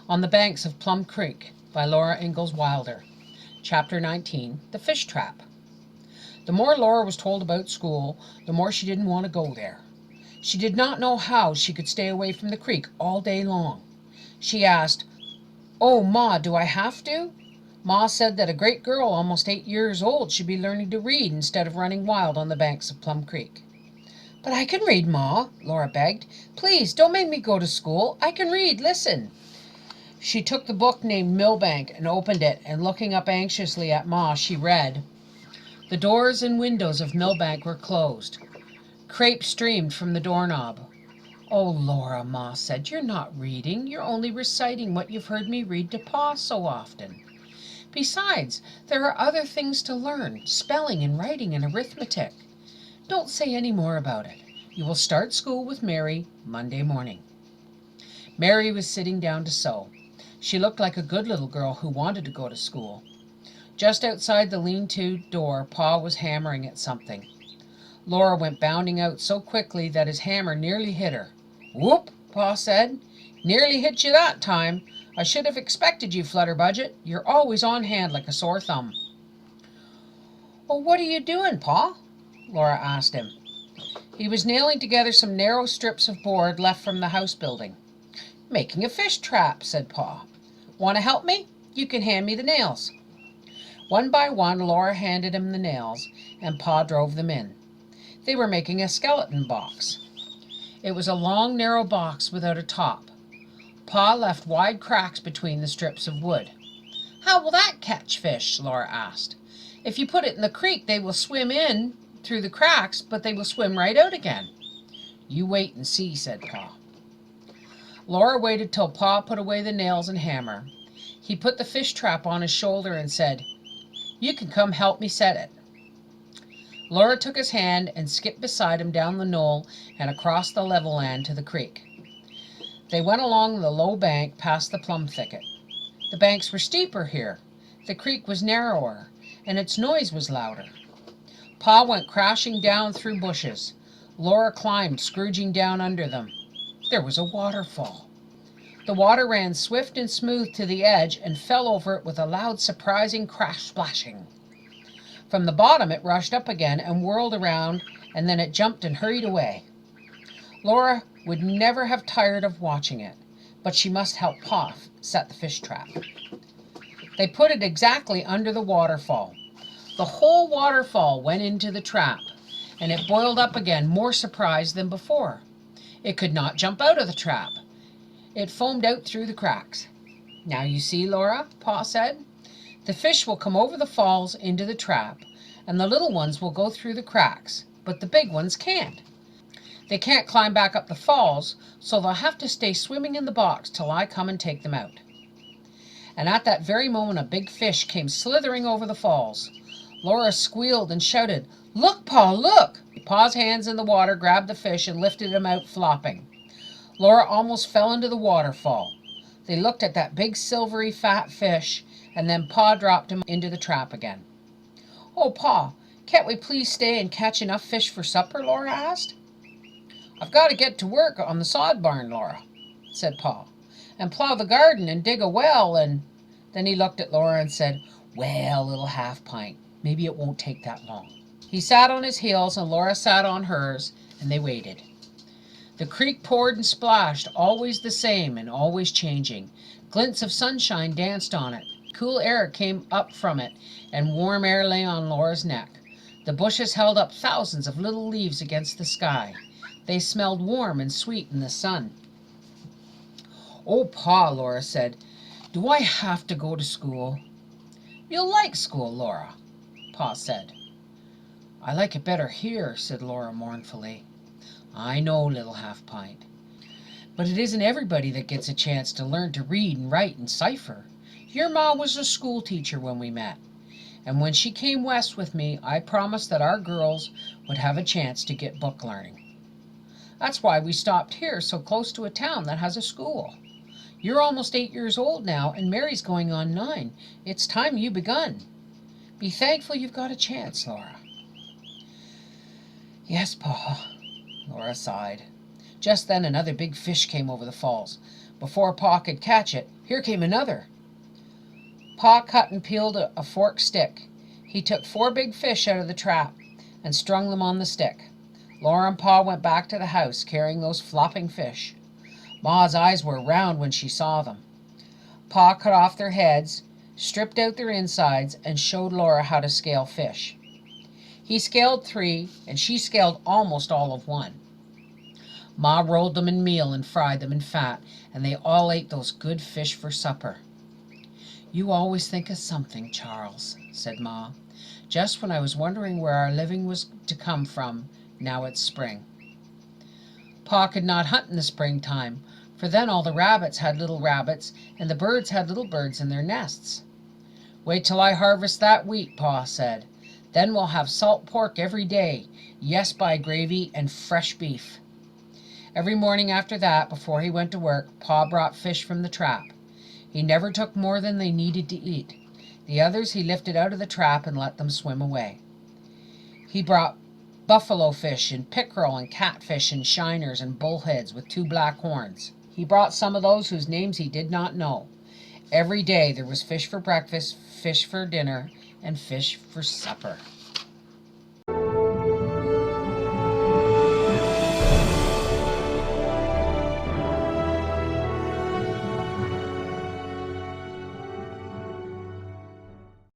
On the Banks of Plum Creek by Laura Ingalls Wilder. Chapter 19. The Fish Trap. The more Laura was told about school, the more she didn't want to go there. She did not know how she could stay away from the creek all day long. She asked, "Oh, Ma, do I have to?" Ma said that a great girl almost 8 years old should be learning to read instead of running wild on the banks of Plum Creek. "But I can read, Ma," Laura begged. "Please, don't make me go to school. I can read. Listen." She took the book named Millbank and opened it, and looking up anxiously at Ma, she read. The doors and windows of Millbank were closed. Crepe streamed from the doorknob. "Oh, Laura," Ma said, "you're not reading. You're only reciting what you've heard me read to Pa so often. Besides, there are other things to learn, spelling and writing and arithmetic. Don't say any more about it. You will start school with Mary Monday morning." Mary was sitting down to sew. She looked like a good little girl who wanted to go to school. Just outside the lean-to door, Pa was hammering at something. Laura went bounding out so quickly that his hammer nearly hit her. "Whoop," Pa said. "Nearly hit you that time. I should have expected you, Flutterbudget. You're always on hand like a sore thumb." "Oh, what are you doing, Pa?" Laura asked him. He was nailing together some narrow strips of board left from the house building. "Making a fish trap," said Pa. "Want to help me? You can hand me the nails." One by one, Laura handed him the nails, and Pa drove them in. They were making a skeleton box. It was a long, narrow box without a top. Pa left wide cracks between the strips of wood. "How will that catch fish?" Laura asked. "If you put it in the creek, they will swim in through the cracks, but they will swim right out again." "You wait and see," said Pa. Laura waited till Pa put away the nails and hammer. He put the fish trap on his shoulder and said, "You can come help me set it." Laura took his hand and skipped beside him down the knoll and across the level land to the creek. They went along the low bank past the plum thicket. The banks were steeper here. The creek was narrower, and its noise was louder. Pa went crashing down through bushes. Laura climbed, scrooging down under them. There was a waterfall. The water ran swift and smooth to the edge and fell over it with a loud, surprising crash splashing. From the bottom it rushed up again and whirled around, and then it jumped and hurried away. Laura would never have tired of watching it, but she must help Pa set the fish trap. They put it exactly under the waterfall. The whole waterfall went into the trap, and it boiled up again, more surprised than before. It could not jump out of the trap. It foamed out through the cracks. "Now you see, Laura," Pa said. "The fish will come over the falls into the trap, and the little ones will go through the cracks, but the big ones can't. They can't climb back up the falls, so they'll have to stay swimming in the box till I come and take them out." And at that very moment a big fish came slithering over the falls. Laura squealed and shouted, "Look, Pa, look!" Pa's hands in the water grabbed the fish and lifted him out flopping. Laura almost fell into the waterfall. They looked at that big silvery fat fish, and then Pa dropped him into the trap again. "Oh, Pa, can't we please stay and catch enough fish for supper?" Laura asked. "I've got to get to work on the sod barn, Laura," said Pa, "and plow the garden and dig a well and—" Then he looked at Laura and said, "Well, little half-pint, maybe it won't take that long." He sat on his heels and Laura sat on hers, and they waited. The creek poured and splashed, always the same and always changing. Glints of sunshine danced on it. Cool air came up from it, and warm air lay on Laura's neck. The bushes held up thousands of little leaves against the sky. They smelled warm and sweet in the sun. "Oh, Pa," Laura said, "do I have to go to school?" "You'll like school, Laura," Pa said. "I like it better here," said Laura mournfully. "I know, little half-pint. But it isn't everybody that gets a chance to learn to read and write and cipher. Your Ma was a school teacher when we met, and when she came west with me, I promised that our girls would have a chance to get book learning. That's why we stopped here, so close to a town that has a school. You're almost 8 years old now, and Mary's going on 9. It's time you begun. Be thankful you've got a chance, Laura." "Yes, Pa," Laura sighed. Just then another big fish came over the falls, Before Pa could catch it, here came another. Pa cut and peeled a forked stick. He took 4 big fish out of the trap and strung them on the stick. Laura and Pa went back to the house carrying those flopping fish. Ma's eyes were round when she saw them. Pa cut off their heads, stripped out their insides, and showed Laura how to scale fish. He scaled 3, and she scaled almost all of 1. Ma rolled them in meal and fried them in fat, and they all ate those good fish for supper. "You always think of something, Charles," said Ma. "Just when I was wondering where our living was to come from, now it's spring." Pa could not hunt in the springtime, for then all the rabbits had little rabbits, and the birds had little birds in their nests. "Wait till I harvest that wheat," Pa said. "Then we'll have salt pork every day, yes, by gravy, and fresh beef." Every morning after that, before he went to work, Pa brought fish from the trap. He never took more than they needed to eat. The others he lifted out of the trap and let them swim away. He brought buffalo fish and pickerel and catfish and shiners and bullheads with 2 black horns. He brought some of those whose names he did not know. Every day there was fish for breakfast, fish for dinner, and fish for supper.